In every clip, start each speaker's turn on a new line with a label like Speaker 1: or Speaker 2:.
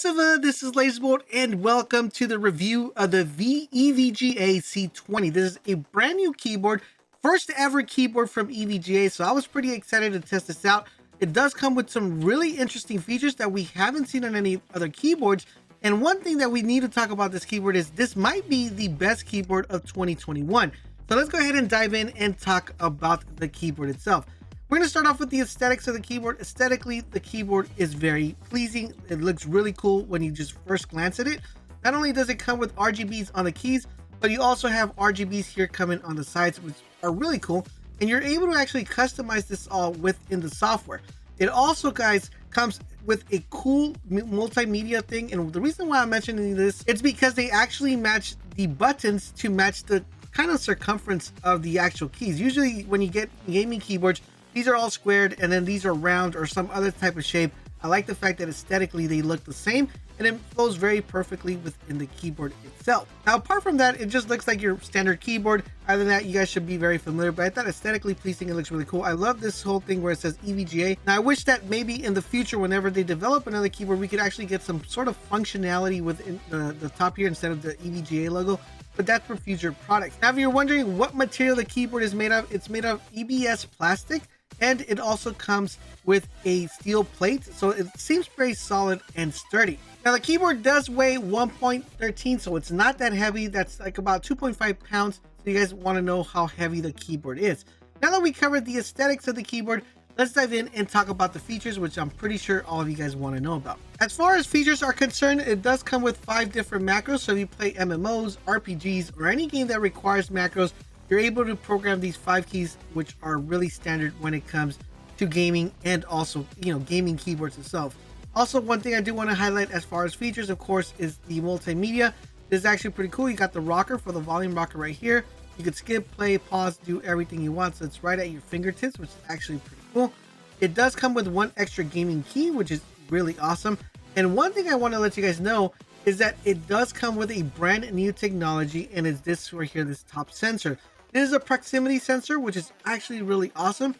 Speaker 1: Massiva, this is Laserbolt, and welcome to the review of the EVGA Z20. This is a brand new keyboard, first ever keyboard from EVGA, so I was pretty excited to test this out. It does come with some really interesting features that we haven't seen on any other keyboards, and one thing that we need to talk about this keyboard is this might be the best keyboard of 2021. So let's go ahead and dive in and talk about the keyboard itself. We're going to start off with the aesthetics of the keyboard. Aesthetically, the keyboard is very pleasing. It looks really cool when you just first glance at it. Not only does it come with RGBs on the keys, but you also have RGBs here coming on the sides, which are really cool. And you're able to actually customize this all within the software. It also, guys, comes with a cool multimedia thing. And the reason why I'm mentioning this, it's because they actually match the buttons to match the kind of circumference of the actual keys. Usually when you get gaming keyboards, these are all squared and then these are round or some other type of shape. I like the fact that aesthetically they look the same and it flows very perfectly within the keyboard itself. Now, apart from that, it just looks like your standard keyboard. Other than that, you guys should be very familiar, but I thought aesthetically pleasing, it looks really cool. I love this whole thing where it says EVGA. Now, I wish that maybe in the future, whenever they develop another keyboard, we could actually get some sort of functionality within the top here instead of the EVGA logo. But that's for future products. Now, if you're wondering what material the keyboard is made of, it's made of EBS plastic. And it also comes with a steel plate, so it seems very solid and sturdy. Now, the keyboard does weigh 1.13, so it's not that heavy. That's like about 2.5 pounds. So you guys want to know how heavy the keyboard is. Now that we covered the aesthetics of the keyboard, let's dive in and talk about the features, which I'm pretty sure all of you guys want to know about. As far as features are concerned, it does come with 5 different macros. So if you play MMOs, RPGs, or any game that requires macros, you're able to program these 5 keys, which are really standard when it comes to gaming and also, gaming keyboards itself. Also, one thing I do want to highlight as far as features, of course, is the multimedia. This is actually pretty cool. You got the rocker for the volume rocker right here. You could skip, play, pause, do everything you want. So it's right at your fingertips, which is actually pretty cool. It does come with 1 extra gaming key, which is really awesome. And one thing I want to let you guys know is that it does come with a brand new technology, and it's this right here, this top sensor. This is a proximity sensor, which is actually really awesome.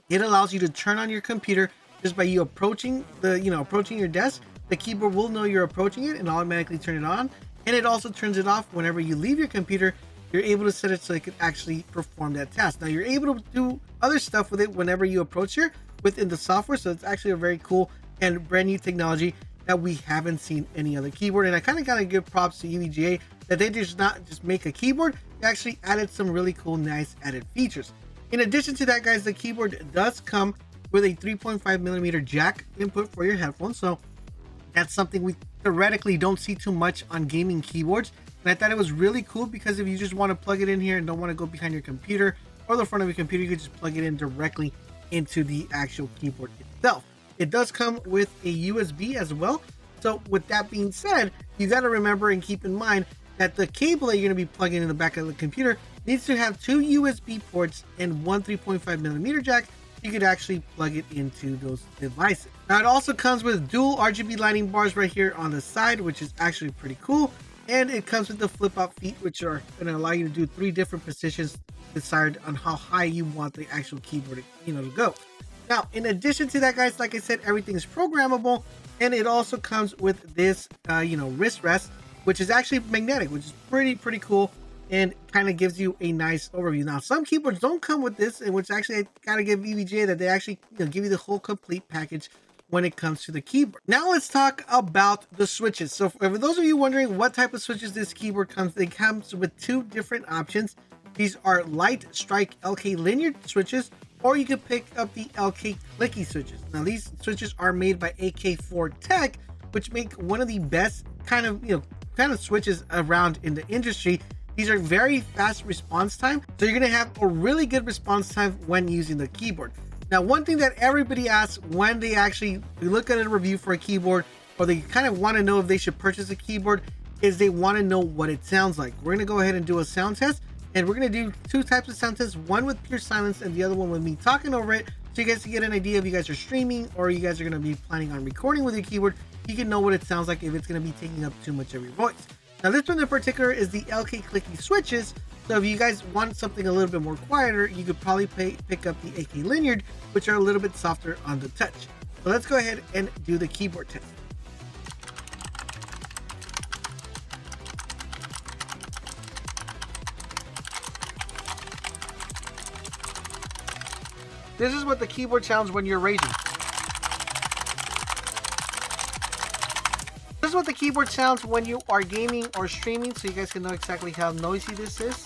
Speaker 1: It allows you to turn on your computer just by you approaching approaching your desk. The keyboard will know you're approaching it and automatically turn it on. And it also turns it off whenever you leave your computer. You're able to set it so it can actually perform that task. Now, you're able to do other stuff with it whenever you approach here within the software. So it's actually a very cool and brand new technology that we haven't seen any other keyboard. And I kind of gotta give props to EVGA that they did not just make a keyboard, they actually added some really cool, nice added features. In addition to that, guys, the keyboard does come with a 3.5mm jack input for your headphones. So that's something we theoretically don't see too much on gaming keyboards. And I thought it was really cool because if you just want to plug it in here and don't want to go behind your computer or the front of your computer, you could just plug it in directly into the actual keyboard itself. It does come with a USB as well. So with that being said, you got to remember and keep in mind that the cable that you're going to be plugging in the back of the computer needs to have 2 USB ports and 1 3.5mm jack. You could actually plug it into those devices. Now, it also comes with dual RGB lighting bars right here on the side, which is actually pretty cool. And it comes with the flip out feet, which are going to allow you to do 3 different positions decided on how high you want the actual keyboard to go. Now, in addition to that, guys, like I said, everything is programmable, and it also comes with this wrist rest, which is actually magnetic, which is pretty cool and kind of gives you a nice overview. Now, some keyboards don't come with this, and which actually I gotta give EVGA that they actually give you the whole complete package when it comes to the keyboard. Now let's talk about the switches. So for those of you wondering what type of switches this keyboard comes, it comes with 2 different options. These are light strike LK linear switches, or you can pick up the LK Clicky switches. Now, these switches are made by AK4 Tech, which make one of the best kind of switches around in the industry. These are very fast response time, so you're gonna have a really good response time when using the keyboard. Now, one thing that everybody asks when they actually look at a review for a keyboard, or they kind of want to know if they should purchase a keyboard, is they want to know what it sounds like. We're gonna go ahead and do a sound test, and we're gonna do 2 types of sound tests, one with pure silence and the other one with me talking over it, so you guys can get an idea if you guys are streaming or you guys are gonna be planning on recording with your keyboard. You can know what it sounds like if it's gonna be taking up too much of your voice. Now, this one in particular is the LK Clicky switches. So if you guys want something a little bit more quieter, you could probably pick up the AK Linear, which are a little bit softer on the touch. So let's go ahead and do the keyboard test. This is what the keyboard sounds when you're raising. This is what the keyboard sounds when you are gaming or streaming, so you guys can know exactly how noisy this is.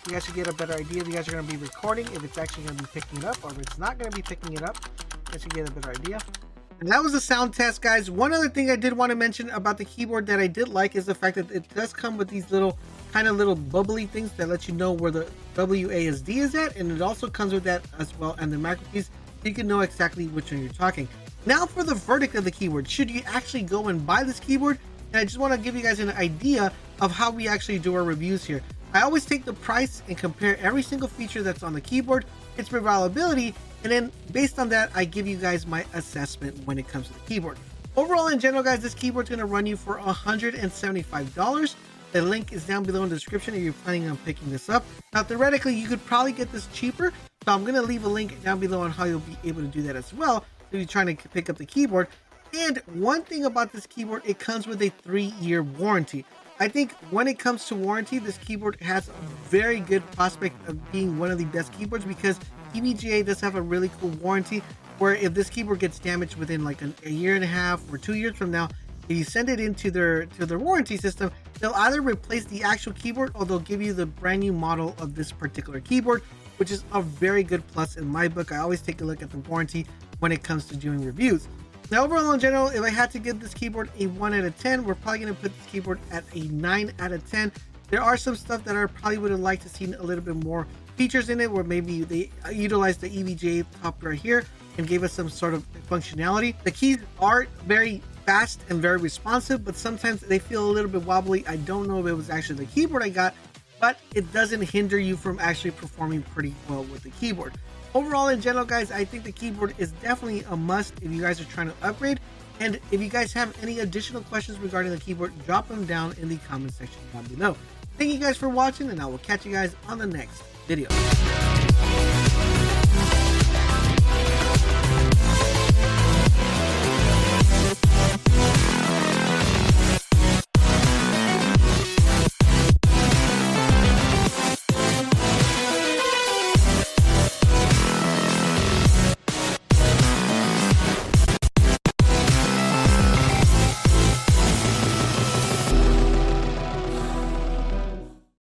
Speaker 1: You guys should get a better idea if you guys are going to be recording, if it's actually going to be picking it up, or if it's not going to be picking it up. You guys should get a better idea. And that was a sound test, guys. One other thing I did want to mention about the keyboard that I did like is the fact that it does come with these little little bubbly things that let you know where the WASD is at, and it also comes with that as well, and the macro keys, so you can know exactly which one you're talking. Now for the verdict of the keyboard, should you actually go and buy this keyboard? And I just want to give you guys an idea of how we actually do our reviews here. I always take the price and compare every single feature that's on the keyboard, its reliability, and then based on that, I give you guys my assessment when it comes to the keyboard. Overall, in general, guys, this keyboard's going to run you for $175. The link is down below in the description if you're planning on picking this up. Now, theoretically, you could probably get this cheaper, so I'm going to leave a link down below on how you'll be able to do that as well if you're trying to pick up the keyboard. And one thing about this keyboard, it comes with a 3-year warranty. I think when it comes to warranty, this keyboard has a very good prospect of being one of the best keyboards, because EVGA does have a really cool warranty where if this keyboard gets damaged within like a year and a half or 2 years from now, if you send it into their warranty system, they'll either replace the actual keyboard or they'll give you the brand new model of this particular keyboard, which is a very good plus in my book. I always take a look at the warranty when it comes to doing reviews. Now, overall, in general, if I had to give this keyboard a 1 out of 10, we're probably going to put this keyboard at a 9 out of 10. There are some stuff that I probably would have liked to see a little bit more features in it, where maybe they utilized the EVGA top right here and gave us some sort of functionality. The keys are very fast and very responsive, but sometimes they feel a little bit wobbly. I don't know if it was actually the keyboard I got, but it doesn't hinder you from actually performing pretty well with the keyboard. Overall, in general, guys, I think the keyboard is definitely a must if you guys are trying to upgrade. And if you guys have any additional questions regarding the keyboard, drop them down in the comment section down below. Thank you guys for watching, and I will catch you guys on the next video.